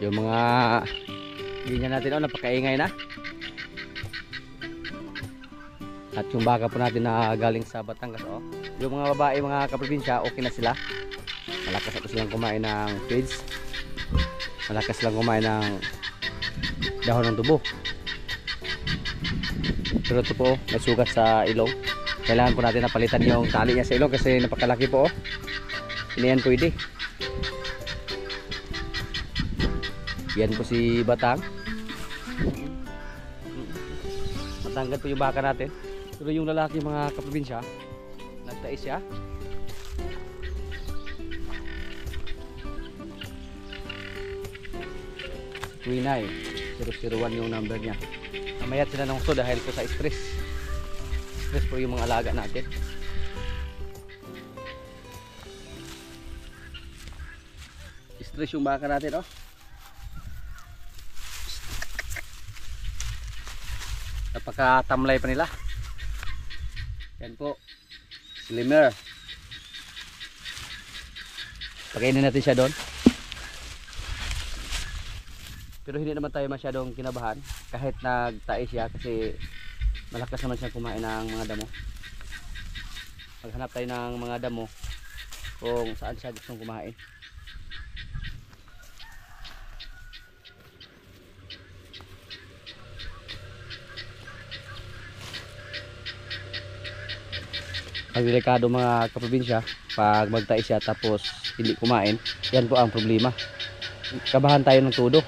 Yung mga ganyan natin, napakaingay na. At yung baka po natin na galing sa Batangas, yung mga babae, mga kaprobinsya, okay na sila. Malakas na silang kumain ng feeds. Malakas silang kumain ng dahon ng tubo. Pero ito po, may sugat sa ilong. Kailangan po natin napalitan yung tali niya sa ilong kasi napakalaki po. Hindi yan pwede. Yan po si Batang. Matanggal po yung baka natin. Pero yung lalaki, mga kaprobinsya, nagtais siya. Winay 001 yung number niya. Namayat sila ng gusto dahil po sa stress. Stress po yung mga alaga natin. Stress yung baka natin, napakatamlay pa nila. Yan po, slimmer. Pakainin natin siya doon. Pero hindi naman tayo masyadong kinabahan kahit nagtae siya kasi malakas naman siya kumain ng mga damo. Maghanap tayo ng mga damo kung saan siya gustong kumain. Ang delikado, mga kaprobinsya, pag magtae siya tapos hindi kumain, yan po ang problema. Kabahan tayo ng todo.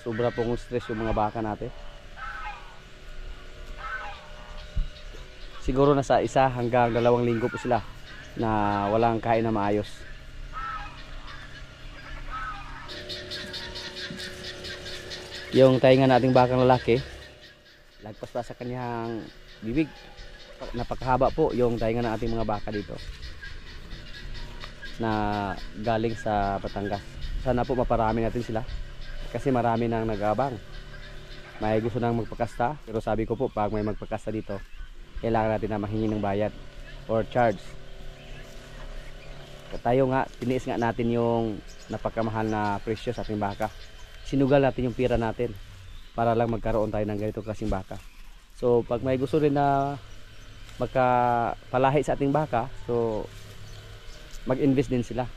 Sobra pong stress yung mga baka natin. Siguro nasa 1 hanggang 2 linggo po sila na walang kain na maayos. Yung tainga nating bakang lalaki, lagpas pa sa kanyang bibig. Napakahaba po yung tainga ng ating mga baka dito na galing sa Batangas. Sana po maparami natin sila kasi marami nang nag-aabang. May gusto nang magpakasta, pero sabi ko po, pag may magpakasta dito, kailangan natin na mahingi ng bayad or charge. Tayo nga, tiniis nga natin yung napakamahal na presyo sa ating baka. Sinugal natin yung pira natin para lang magkaroon tayo ng ganito klaseng baka. So pag may gusto rin na magkapalahi sa ating baka, so mag-invest din sila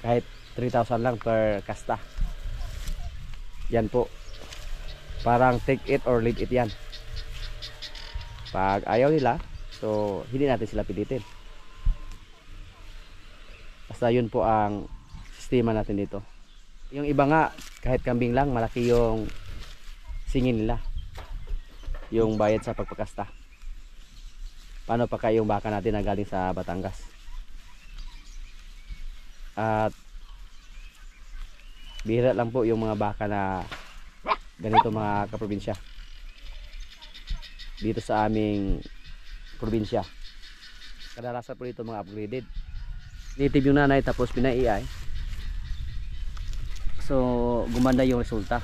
kahit 3,000 lang per kasta. Yan po, parang take it or leave it yan. Pag ayaw nila, so hindi natin sila pilitin. Basta yun po ang sistema natin dito. Yung iba nga, kahit kambing lang, malaki yung singin nila, yung bayad sa pagpakasta. Paano pa kaya yung baka natin na galing sa Batangas? At bihira lang po yung mga baka na ganito, mga kaprobinsya, dito sa aming probinsya. Kadalasan po dito mga upgraded. Native yung nanay tapos pinai-AI. So gumanda yung resulta.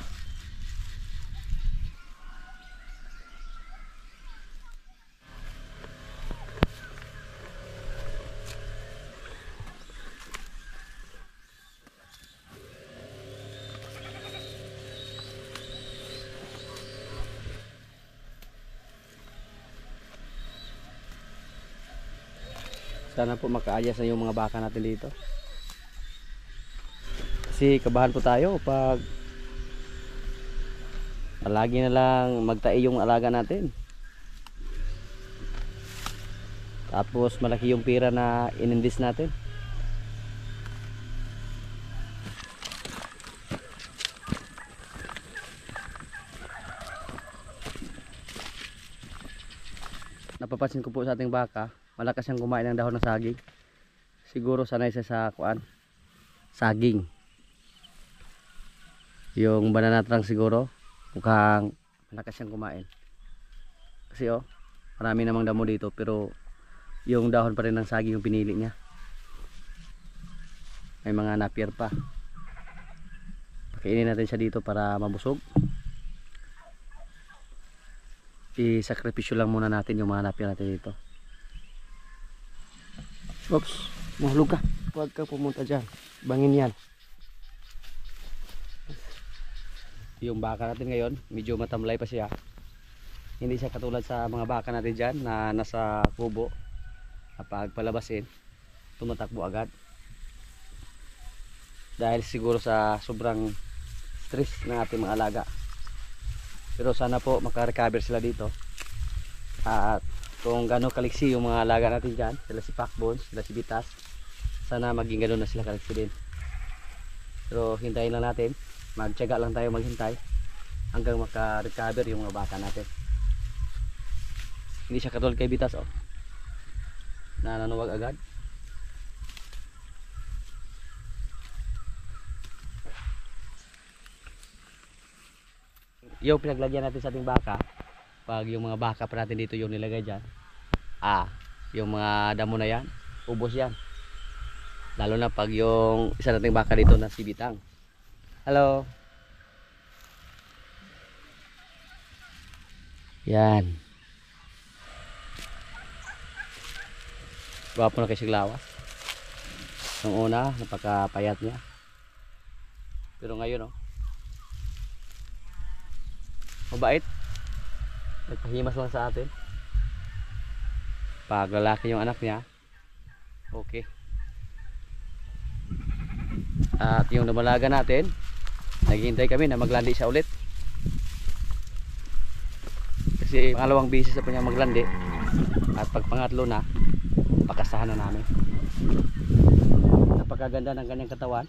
Sana po makaayos na yung mga baka natin dito. Kasi kabahan po tayo pag lagi na lang magtae yung alaga natin. Tapos malaki yung pira na ininvest natin. Napapansin ko po sa ating baka, malakas siyang kumain ng dahon ng saging. Siguro sanay siya sa saging. Yung banana trunk siguro, mukhang malakas siyang kumain. Kasi marami namang damo dito, pero yung dahon pa rin ng saging yung pinili niya. May mga napier pa. Pakainin natin siya dito para mabusog. I-sakripisyo lang muna natin yung mga napier natin dito. Oops, mahulog ka. Huwag ka pumunta dyan. Bangin yan. Yung baka natin ngayon, medyo matamlay pa siya. Hindi siya katulad sa mga baka natin dyan na nasa kubo. Kapag palabasin, tumatakbo agad. Dahil siguro sa sobrang stress ng ating mga alaga. Pero sana po makarecover sila dito. At kung gano'ng kaliksi yung mga alaga natin dyan, sila si Pacbones, sila si Bitas, sana maging gano'n na sila kaliksi din. Pero hintayin lang natin, magtiyaga lang tayo maghintay hanggang makarecover yung mga baka natin. Hindi siya katulad kay Bitas, oh, na nanuwag agad. Yung pinaglagyan natin sa ating baka, pag yung mga baka pa natin dito yung nilagay dyan, yung mga damo na yan, ubos yan. Lalo na pag yung isa nating baka dito na si Bitang. Hello. Yan. Gwapo na kay Siglawas. Nung una, napakapayat niya. Pero ngayon, oh, mabait. Nagpahimas lang sa atin. Pag lalaki yung anak niya, okay. At yung dumalaga natin, naghihintay kami na maglandi siya ulit. Kasi pangalawang beses na po niya maglandi. At pag pangatlo na, pakasahan na namin. Napakaganda ng kanyang katawan.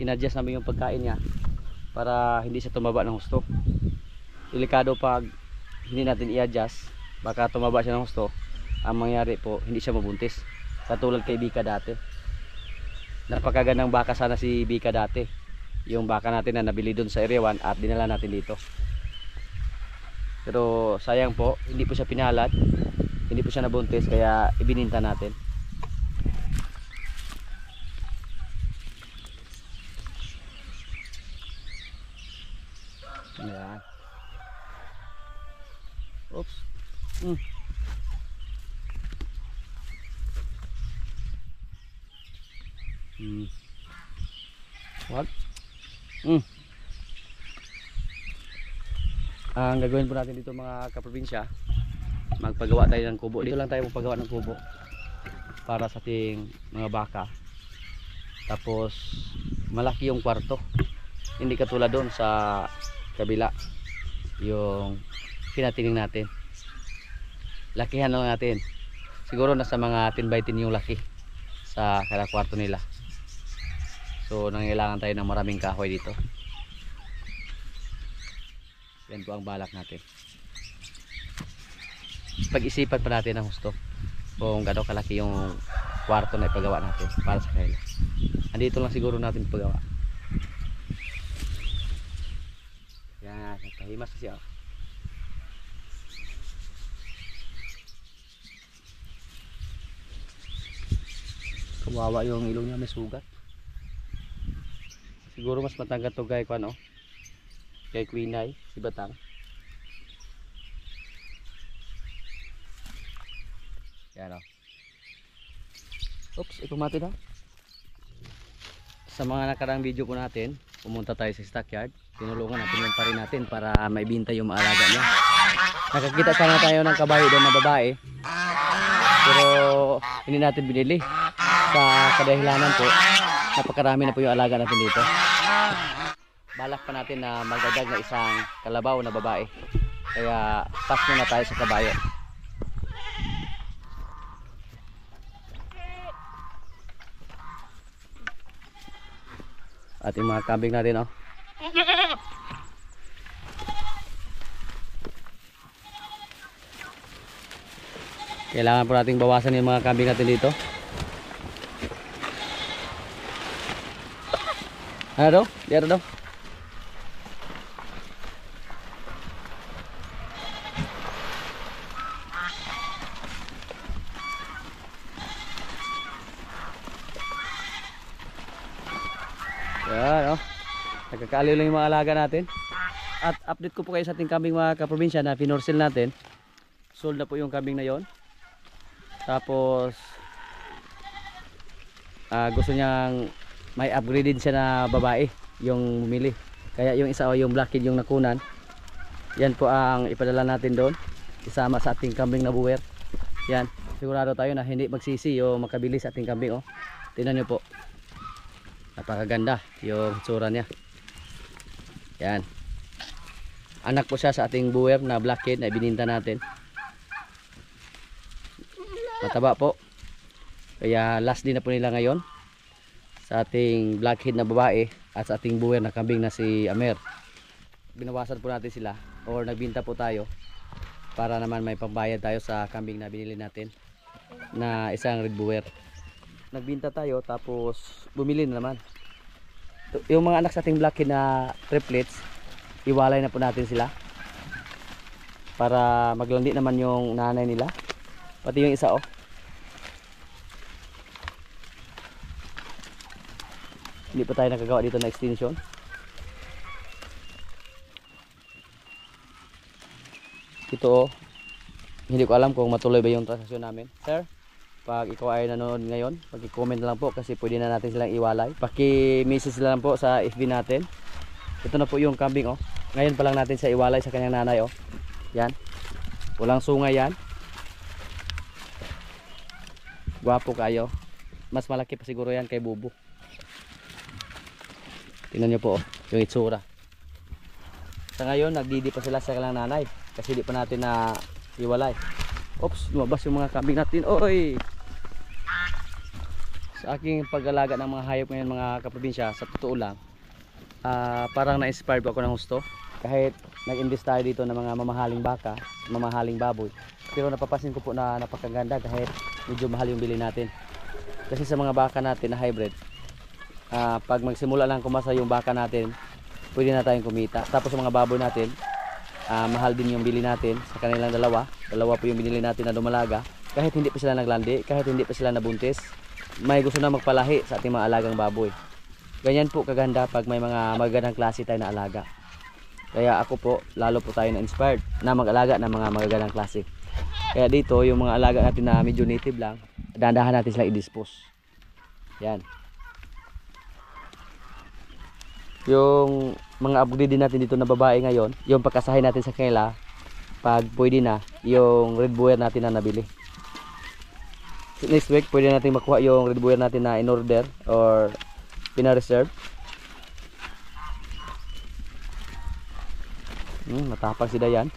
In-adjust namin yung pagkain niya para hindi siya tumaba ng husto. Delikado pag hindi natin i-adjust, baka tumaba siya ng husto. Ang mangyari po, hindi siya mabuntis. Katulad kay Bika dati. Napakagandang baka sana si Bika dati. Yung baka natin na nabili doon sa Area 1 at dinala natin dito. Pero sayang po, hindi po siya pinalad. Hindi po siya nabuntis, kaya ibininta natin. Ayan. Oops. What? Ang gagawin po natin dito mga kaprobinsya, magpagawa tayo ng kubo. Dito lang tayo magpagawa ng kubo para sa ating mga baka. Tapos malaki yung kwarto, hindi katulad doon sa kabila yung pinatining natin. Lakihan lang natin, siguro nasa mga 10 by 10 yung laki sa kada kwarto nila. So nangailangan tayo ng maraming kahoy dito. Yan po ang balak natin. Pag-isipan pa natin ang husto kung gano'ng kalaki yung kwarto na ipagawa natin para sa kanila. Andito lang siguro natin ipagawa. Yan, nagpahimas siya. Kawawa yung ilong niya, may sugat. Siguro mas matanggat to kay ano, kay Queenay, si Batang. Yan o. Oops, ipumati na. Sa mga nakarang video po natin, pumunta tayo sa stockyard. Tinulungan natin yung pari natin para maibinta yung maalaga niya. Nakakita sana tayo ng kabayo doon na babae, pero hindi natin binili. Sa kadahilanan po, napakarami na po yung alaga natin dito. Balak pa natin na magdadag na isang kalabaw na babae, kaya pass na tayo sa kabayo. At yung mga kambing natin, oh. Kailangan po nating bawasan yung mga kambing natin dito. Ano daw? Diyan daw. Yan, oh. Nagkakaaliw lang yung mga alaga natin. At update ko po kayo sa ating kambing mga kaprobinsya na pinorsil natin. Sold na po yung kambing na yon. Tapos gusto niyang may upgraded siya na babae yung bumili. Kaya yung isa o yung blackhead yung nakunan, yan po ang ipadala natin doon isama sa ating kambing na buwer. Yan, sigurado tayo na hindi magsisi o makabili sa ating kambing. Tingnan nyo po, napakaganda yung tsura niya. Yan, anak po siya sa ating buwer na blackhead na ibininta natin. Mataba po, kaya last din na po nila ngayon sa ating blackhead na babae at sa ating buwer na kambing na si Amer. Binawasan po natin sila or nagbinta po tayo para naman may pambayad tayo sa kambing na binili natin na isang red boer. Nagbinta tayo tapos bumili na naman. Yung mga anak sa ating blackhead na triplets, iwalay na po natin sila para maglandi naman yung nanay nila. Pati yung isa hindi pa tayo nakagawa dito na extension. Ito hindi ko alam kung matuloy ba yung transaksyon namin. Sir, pag ikaw ay nanonood ngayon, pag-comment na lang po kasi pwede na natin silang iwalay. Paki-message lang po sa FB natin. Ito na po yung kambing Ngayon pa lang natin siya iwalay sa kanyang nanay Yan. Walang sungay yan. Gwapo kayo. Mas malaki pa siguro yan kay Bubo. Tingnan niyo po yung itsura. Sa ngayon nagdidi pa sila sa kanilang nanay kasi di pa natin na iwalay. Oops, lumabas yung mga kambing natin. Oy! Sa aking pag-alaga ng mga hayop ngayon mga kaprobinsya, sa totoo lang, parang na-inspired ako ng gusto. Kahit nag-invest tayo dito ng mga mamahaling baka, mamahaling baboy. Pero napapansin ko po na napakaganda kahit medyo mahal yung bili natin. Kasi sa mga baka natin na hybrid, pag magsimula lang kumasa yung baka natin, pwede na tayong kumita. Tapos sa mga baboy natin, mahal din yung bili natin sa kanilang dalawa po yung binili natin na dumalaga. Kahit hindi pa sila naglandi, kahit hindi pa sila nabuntis, may gusto na magpalahi sa ating mga alagang baboy. Ganyan po kaganda pag may mga magagandang klase tayo na alaga. Kaya ako po, lalo po tayo na inspired na mag-alaga ng mga magagandang klase. Kaya dito yung mga alaga natin na medyo native lang, dahan-dahan natin sila i-dispose. Yan. Yung mga upgrade din natin dito na babae ngayon, yung pagkasahin natin sa kanila, pag pwede na, yung red boer natin na nabili. Next week, pwede natin makuha yung red boer natin na in-order or pina-reserve. Matapang sila yan.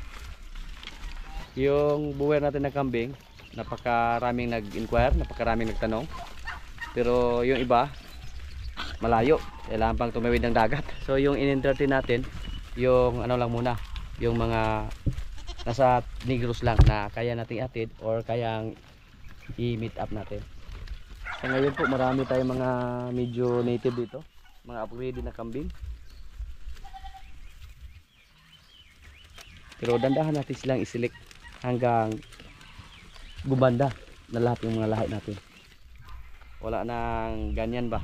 Yung boer natin na kambing, napakaraming nag-inquire, napakaraming nagtanong. Pero yung iba, malayo, kailangan pang tumawid ng dagat. So yung in-entertain natin, yung ano lang muna, yung mga nasa Negros lang na kaya nating atid or kayang i-meet up natin. So ngayon po marami tayong mga medyo native dito, mga upgrade na kambing. Pero dandahan natin silang i-select hanggang gumanda na lahat yung mga lahi natin. Wala nang ganyan ba.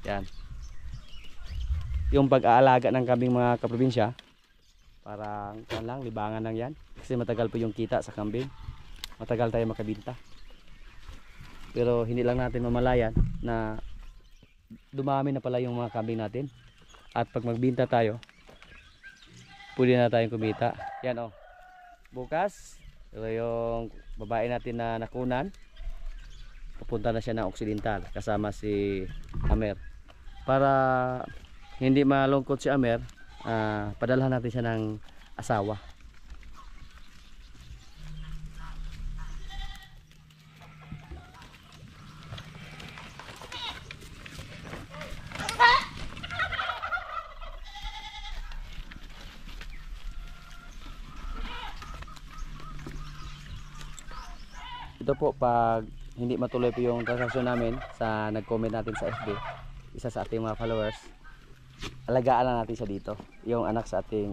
Yan. Yung pag-aalaga ng kambing mga kaprobinsya, parang lang, libangan lang yan. Kasi matagal po yung kita sa kambing. Matagal tayo makabinta. Pero hindi lang natin mamalayan na dumami na pala yung mga kambing natin. At pag magbinta tayo, pwede na tayong kumita. Yan bukas, yung babae natin na nakunan, pupunta na siya ng Occidental kasama si Amer. Para hindi malungkot si Amer, padalhan natin siya ng asawa. Ito po, pag hindi matuloy po yung transaksyon namin sa nag-comment natin sa FB, isa sa ating mga followers, alagaan lang natin siya dito, yung anak sa ating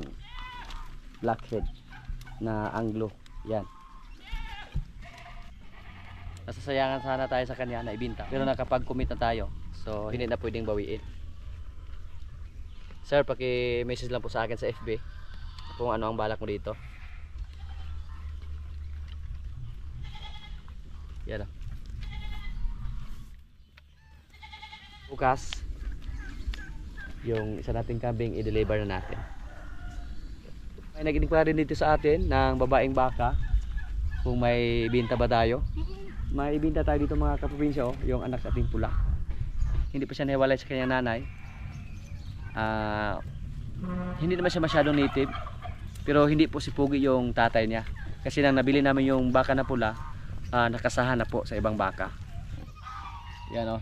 blackhead na Anglo. Yan, nasasayangan sana tayo sa kanya na ibinta, pero nakapag-commit na tayo, so hindi na pwedeng bawiin. Sir, paki-message lang po sa akin sa FB kung ano ang balak mo dito. Yan. Bukas yung isa nating kambing i-deliver na natin. May nag-inquire dito sa atin ng babaeng baka kung may ibinta ba tayo. May ibinta tayo dito mga kaprobinsya, oh, yung anak sa ating pula. Hindi pa siya nahiwalay sa kanyang nanay. Hindi naman siya masyadong native, pero hindi po si Pugi yung tatay niya. Kasi nang nabili namin yung baka na pula, nakasahan na po sa ibang baka. Yan, oh,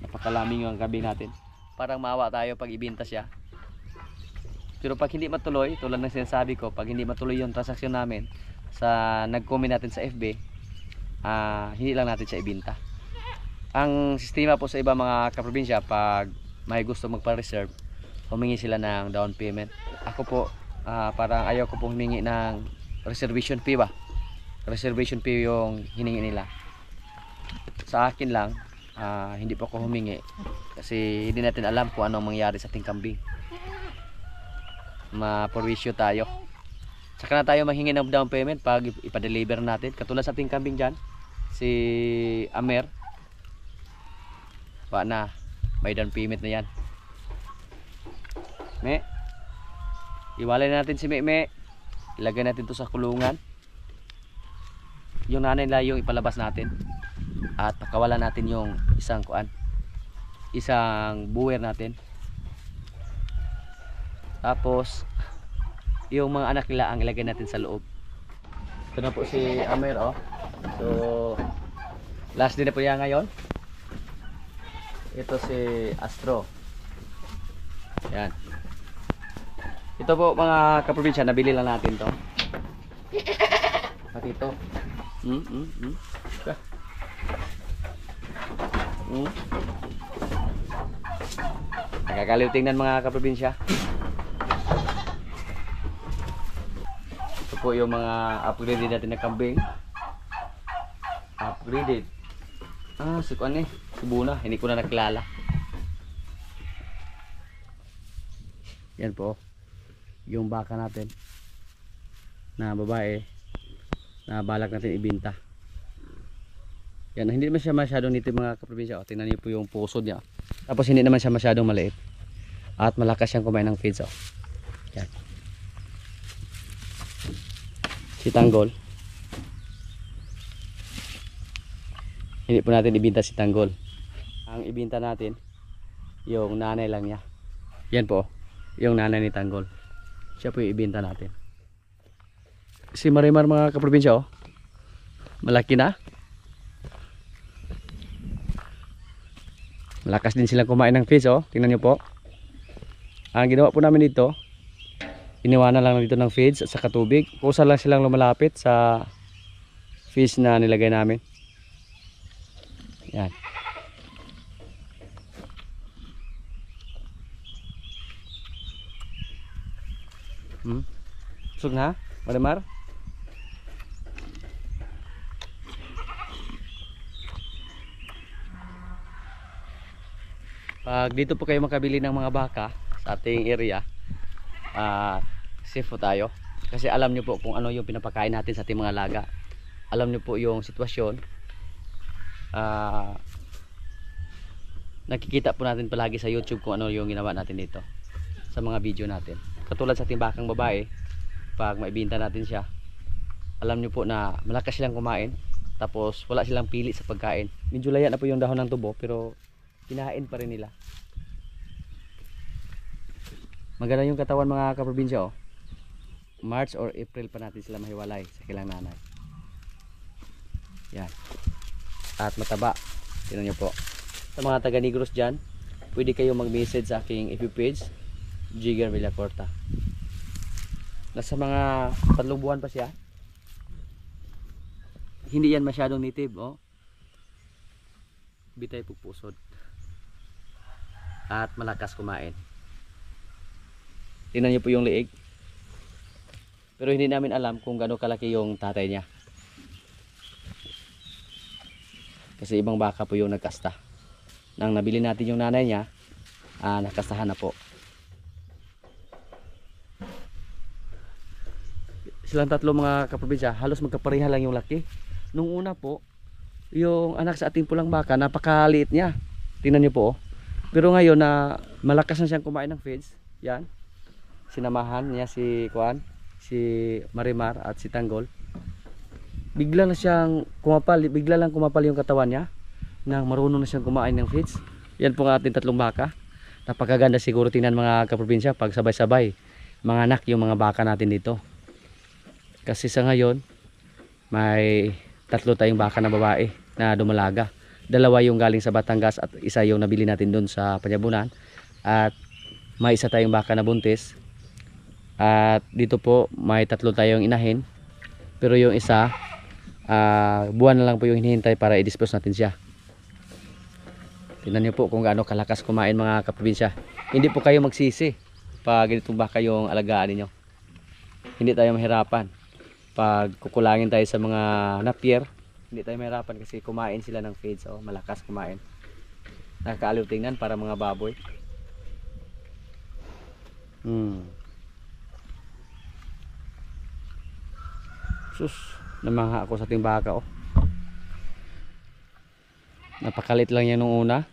napakalaming yung kambing natin. Parang maawa tayo pag ibinta siya. Pero pag hindi matuloy, tulad ng sinasabi ko, pag hindi matuloy yung transaksyon namin sa nag-comment natin sa FB, hindi lang natin siya ibinta. Ang sistema po sa iba mga kaprobinsya, pag may gusto magpa-reserve, humingi sila ng down payment. Ako po, parang ayaw ko pong humingi ng reservation fee ba? Reservation fee yung hiningi nila. Sa akin lang, hindi po ako humingi kasi hindi natin alam kung anong mangyari sa ating kambing. Maporwisyo tayo. Saka na tayo manghingi ng down payment pag ipa-deliver natin. Katulad sa ating kambing dyan, si Amer, na may down payment na yan. Me, iwalay natin si Me. Ilagay natin to sa kulungan. Yung nanay nila yung ipalabas natin. At pakawalan natin yung isang buwer natin. Tapos yung mga anak nila ang ilagay natin sa loob. Ito na po si Amer, oh. So last din na po yan ngayon. Ito si Astro. Yan. Ito po mga kaprobinsya, nabili lang natin to. Pati ito. Nakakaliw tingnan mga kaprobinsya. Ito po yung mga upgraded natin na kambing. Upgraded. Si kuan si Buna, hindi ko na nakilala. Yan po yung baka natin na babae na balak natin ibinta. Yan, hindi naman siya masyadong nitib mga kaprobinsya. Tingnan niyo po yung puso niya. Tapos hindi naman siya masyadong maliit. At malakas siyang kumain ng feeds. Yan. Si Tanggol. Hindi po natin ibinta si Tanggol. Ang ibinta natin yung nanay lang niya. Yan po, yung nanay ni Tanggol. Siya po yung ibinta natin. Si Marimar mga kaprobinsya, malaki na. Malakas din silang kumain ng fish, tingnan nyo po. Ang ginawa po namin dito, iniwanan lang dito ng feeds at saka tubig. Kusa lang silang lumalapit sa fish na nilagay namin. Yan. Busog na, Marimar? Pag dito po kayo makabili ng mga baka sa ating area, safe po tayo. Kasi alam nyo po kung ano yung pinapakain natin sa ating mga laga. Alam nyo po yung sitwasyon. Nakikita po natin palagi sa YouTube kung ano yung ginawa natin dito sa mga video natin. Katulad sa ating bakang babae, pag maibinta natin siya, alam nyo po na malakas silang kumain, tapos wala silang pili sa pagkain. Medyo laya na po yung dahon ng tubo, pero kinain pa rin nila. Maganda yung katawan mga kaprobinsya, March or April pa natin sila mahiwalay sa kilang nanay. Yan. At mataba. Tingnan nyo po. Sa mga taga Negros dyan, pwede kayo mag-message sa aking FB page, Jigger Villacorta. Nasa mga 3 buwan pa siya. Hindi yan masyadong native, bitay pupusod. At malakas kumain. Tingnan niyo po yung liig. Pero hindi namin alam kung gaano kalaki yung tatay niya. Kasi ibang baka po yung nagkasta. Nang nabili natin yung nanay niya, nakastahan na po. Silang tatlo mga kaprobinsya, halos magkapareha lang yung laki. Nung una po, yung anak sa ating pulang baka, napakaliit niya. Tingnan niyo po, Pero ngayon na malakas na siyang kumain ng feeds, yan. Sinamahan niya si Kuan, si Marimar at si Tanggol. Bigla na siyang kumapal, bigla lang kumapal yung katawan niya nang marunong na siyang kumain ng feeds. Yan po ang ating tatlong baka. Napakaganda siguro tingnan mga kaprobinsya pag sabay-sabay mga anak yung mga baka natin dito. Kasi sa ngayon may tatlo tayong baka na babae na dumalaga. Dalawa yung galing sa Batangas at isa yung nabili natin doon sa Panyabunan. At may isa tayong baka na buntis. At dito po may tatlo tayong inahin. Pero yung isa buwan na lang po yung hinihintay para i-dispose natin siya. Tingnan niyo po kung gaano kalakas kumain mga kaprobinsya. Hindi po kayo magsisi pag ganitong baka yung alagaan niyo. Hindi tayo mahirapan. Pag kukulangin tayo sa mga napier, hindi tayo mahirapan kasi kumain sila ng feeds. So malakas kumain. Nakakaaliw tingnan para mga baboy. Sus, namangha ako sa ating baka oh. Napakalit lang yan nung una.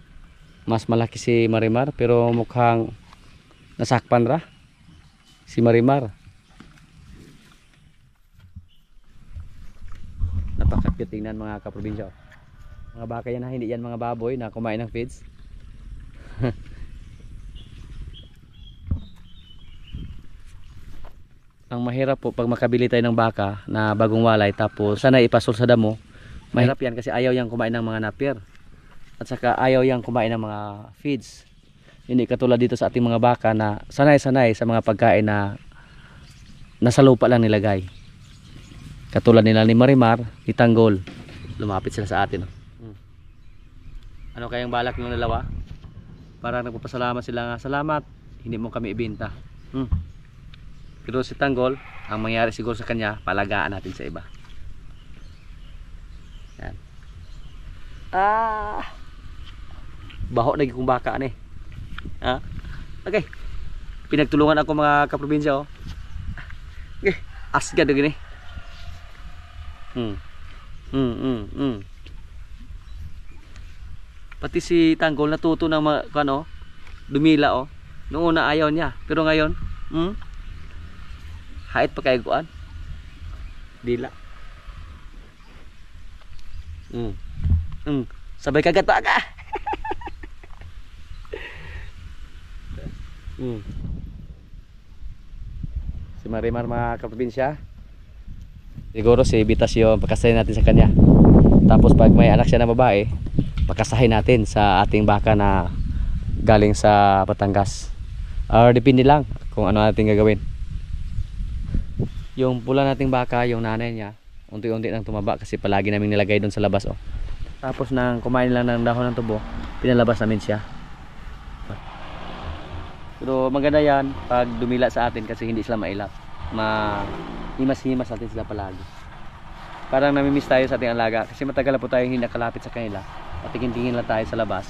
Mas malaki si Marimar pero mukhang nasakpan ra si Marimar. Napaka-cute tingnan mga kaprobinsya. Mga baka yan ha, hindi yan mga baboy na kumain ng feeds. Ang mahirap po pag makabili tayo ng baka na bagong walay tapos sana ipasol sa damo. Mahirap yan kasi ayaw yang kumain ng mga napier. At saka ayaw yang kumain ng mga feeds. Hindi katulad dito sa ating mga baka na sanay-sanay sa mga pagkain na nasa lupa lang nilagay. Katulad nila ni Marimar, ni Tanggol. Lumapit sila sa atin. Ano kayang balak ng dalawa? Para nagpapasalamat sila nga, salamat, hindi mo kami ibenta. Pero si Tanggol, ang mangyari siguro sa kanya, palagaan natin sa iba. Yan. Baho na kong baka ni. Okay. Pinagtulungan ako mga kaprobinsya oh. Okay, asgad gini. Pati si Tanggol natuto ng dumila oh. Noong una ayaw niya, pero ngayon, hait pa kay kuan. Dila. Sabay kagat pa ka. Si Marimar mga kaprobinsya, siguro si Bitas yung pakasahin natin sa kanya. Tapos pag may anak siya na babae, pakasahin natin sa ating baka na galing sa Batangas. Depende lang kung ano natin gagawin. Yung pula nating baka, yung nanay niya, unti-unti nang tumaba kasi palagi namin nilagay doon sa labas oh. Tapos nang kumain lang ng dahon ng tubo, pinalabas namin siya. Pero maganda yan pag dumila sa atin kasi hindi sila mailap. Himas-himas natin sila palagi. Parang namimiss tayo sa ating alaga kasi matagal na po tayo hindi nakalapit sa kanila. At tingin-tingin lang tayo sa labas.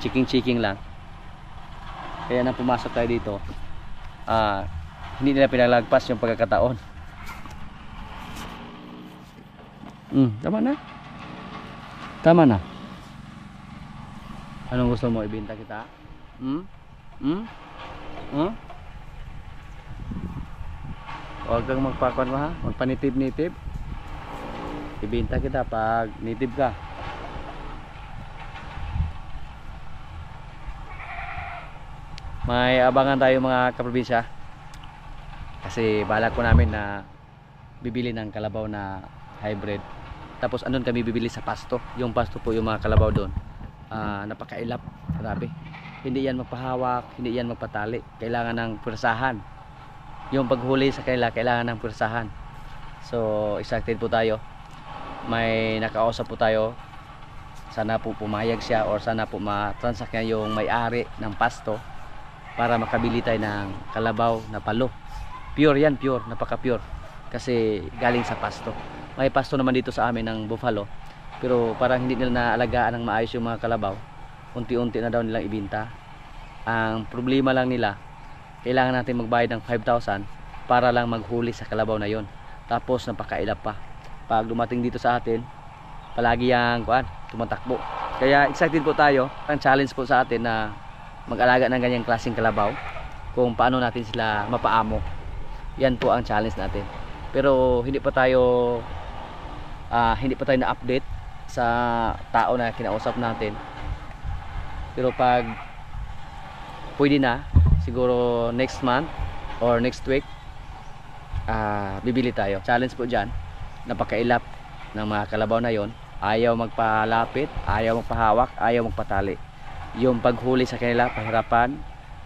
Chiking-chiking lang. Kaya nang pumasok tayo dito, hindi nila pinalagpas yung pagkakataon. Tama na. Tama na. Anong gusto mo ibenta kita? Huwag kang magpakon ha, magpanitib-nitib. Ibenta kita pag nitib ka. May abangan tayo mga kaprobinsya. Kasi balak ko namin na bibili ng kalabaw na hybrid. Tapos andun kami bibili sa pasto. Yung pasto po yung mga kalabaw doon. Napakailap, grabe. Hindi yan magpahawak, hindi yan magpatali. Kailangan ng pwersahan. Yung paghuli sa kanila, kailangan ng pwersahan. So, excited po tayo. May nakausap po tayo. Sana po pumayag siya or sana po matransact niya yung may-ari ng pasto para makabili tayo ng kalabaw na palo. Pure yan, pure, napaka-pure. Kasi galing sa pasto. May pasto naman dito sa amin ng buffalo. Pero parang hindi nila naalagaan ng maayos yung mga kalabaw. Unti-unti na daw nilang ibinta. Ang problema lang nila, kailangan natin magbayad ng 5,000 para lang maghuli sa kalabaw na yon. Tapos napakailap pa. Pag dumating dito sa atin, palagi yang tumatakbo. Kaya excited po tayo. Ang challenge po sa atin na mag-alaga ng ganyang klaseng kalabaw, kung paano natin sila mapaamo. Yan po ang challenge natin. Pero hindi pa tayo na-update sa tao na kinausap natin. Pero pag pwede na, siguro next month or next week, bibili tayo. Challenge po dyan, napakailap ng mga kalabaw na yon. Ayaw magpalapit, ayaw magpahawak, ayaw magpatali. Yung paghuli sa kanila pahirapan,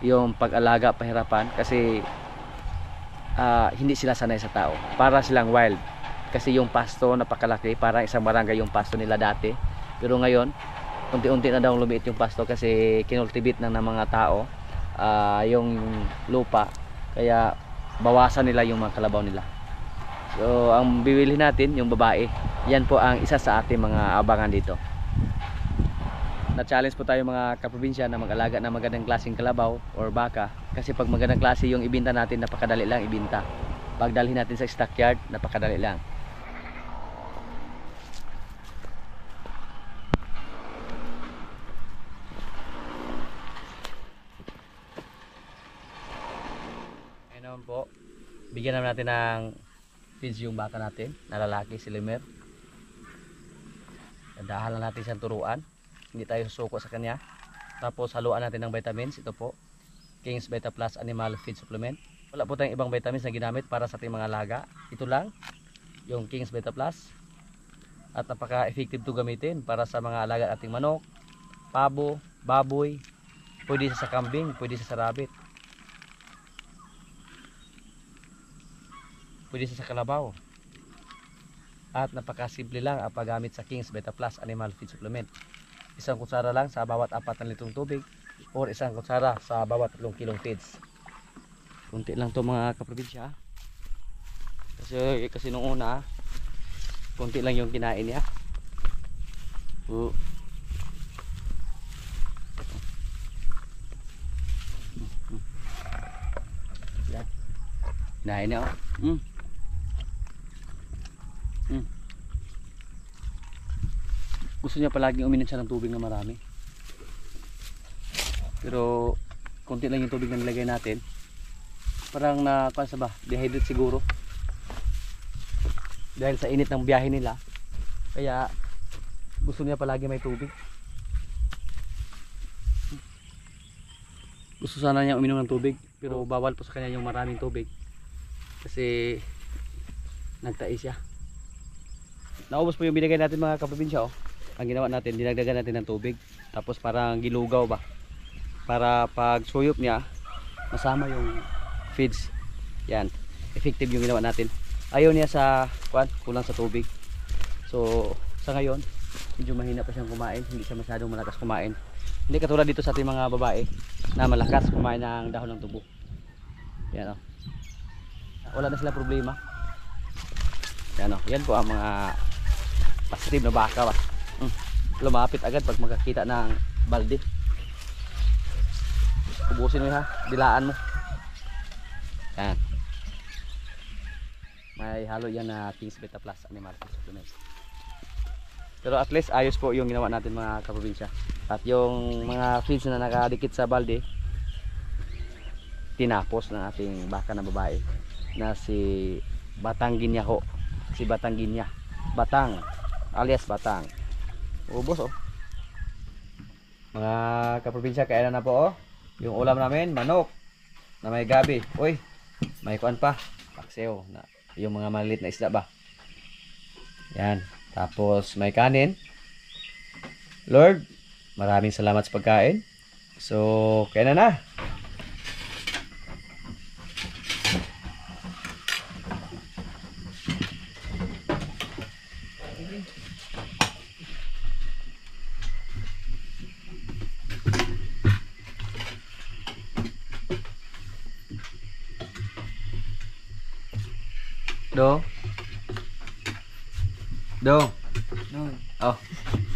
yung pag-alaga pahirapan, kasi hindi sila sanay sa tao. Para silang wild, kasi yung pasto napakalaki, parang isang barangay yung pasto nila dati. Pero ngayon unti-unti na daw lumiit yung pasto kasi kinultivate ng mga tao yung lupa, kaya bawasan nila yung mga kalabaw nila. So ang bibili natin yung babae. Yan po ang isa sa ating mga abangan dito. Na-challenge po tayo mga kaprobinsya na mag-alaga ng magandang klaseng kalabaw or baka, kasi pag magandang klase yung ibinta natin, napakadali lang ibinta. Pag dalhin natin sa stockyard, napakadali lang. Ayun naman po, bigyan naman natin ng feeds yung baka natin na lalaki, si Limer. Dahan lang natin siyang turuan, hindi tayo susuko sa kanya. Tapos haluan natin ng vitamins. Ito po, King's Vita Plus Animal Feed Supplement. Wala po tayong ibang vitamins na ginamit para sa ating mga alaga. Ito lang, yung King's Vita Plus. At napaka-effective to gamitin para sa mga alaga ating manok, pabo, baboy. Pwede sa kambing, pwede sa rabbit, pwede sa kalabaw. At napakasimple lang ang paggamit sa King's Vita Plus Animal Feed Supplement. Isang kutsara lang sa bawat 4 na litrong tubig, or isang kutsara sa bawat 3 kilong feeds. Kunti lang to mga kaprobinsya, kasi nung una kunti lang yung kinain niya. Kinain niya, oh. Gusto niya palaging uminom siya ng tubig na marami. Pero konti lang yung tubig na nilagay natin. Parang dehydrate siguro. Dahil sa init ng biyahe nila. Kaya gusto niya palagi may tubig. Gusto sana niya uminom ng tubig, pero bawal po sa kanya yung maraming tubig. Kasi nagtais siya. Naubos po yung binigay natin mga kaprobinsya, oh. Ang ginawa natin, dinagdagan natin ng tubig, tapos parang gilugaw ba, para pag suyop niya masama yung feeds. Yan, effective yung ginawa natin. Ayaw niya sa kulang sa tubig. So sa ngayon medyo mahina pa siyang kumain, hindi siya masyadong malakas kumain. Hindi katulad dito sa ating mga babae na malakas kumain ng dahon ng tubo. Yan, oh. Wala na sila problema. Yan, oh. Yan po ang mga positive na baka ba. Lumapit agad pag magkakita ng balde. Ubusin mo, ha, dilaan mo. Yan. May halo yan na King's Vita Plus Animal Feed Supplement. Pero at least ayos po yung ginawa natin mga kaprobinsya. At yung mga feeds na nakadikit sa balde, tinapos ng ating baka na babae na si Batang Ginya ho. Si Batang Ginya, Batang alias Batang. Ubos, oh. Mga kaprobinsya, kailan na po, oh. Yung ulam namin, manok na may gabi. Uy, may kuan pa, pakseo na yung mga maliit na isda ba. Yan. Tapos may kanin. Lord, maraming salamat sa pagkain. So kailan na. Do. Oh.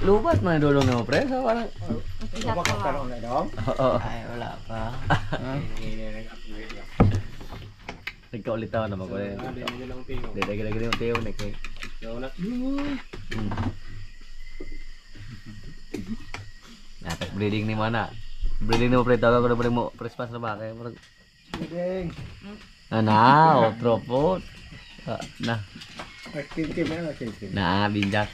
Lubat man dulong mo pre. So parang Magkakaroon na daw? oo. Ay, wala pa. Nagkaulit ako naman ko. Dede yung tiyo na kay. Natak breeding ni mana. Breeding ni mo pre tawagan ko na pre mo prespas na ba kay murag Ding. ana otropot. Nah, Activity na activity. nah binjak.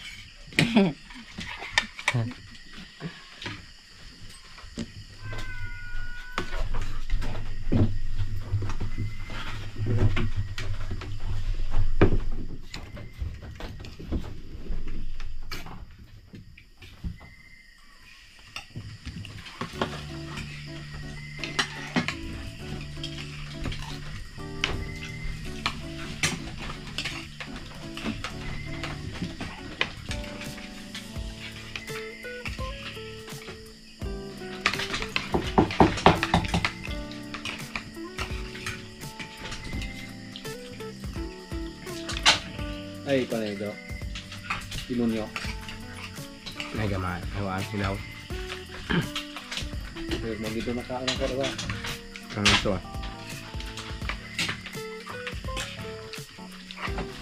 Ay, ito na ito. Pinunyo. Ay gamay. Hawaan sinaw. Pero mo dito nakaon ko ba? Ang ito ah.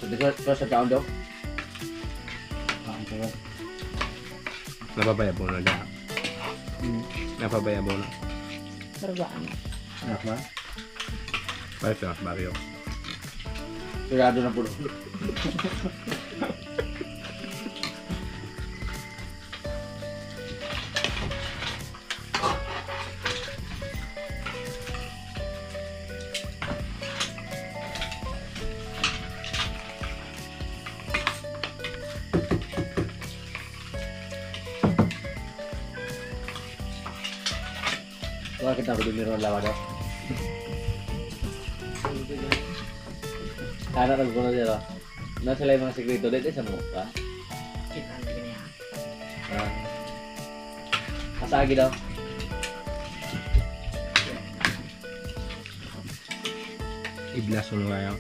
Dito sa kaon daw. Napabayabo na dyan. Napabayabo na. Barbaan. Anak ba? Balik sa barrio. Sigurado na puno. Wala kita ko dumiro ng lawa daw. Kana nag kuno dito. Na sila yung mga sekreto dito sa mukha. Kita ang ganyan. Kasagi daw. Iblas mo na kayo.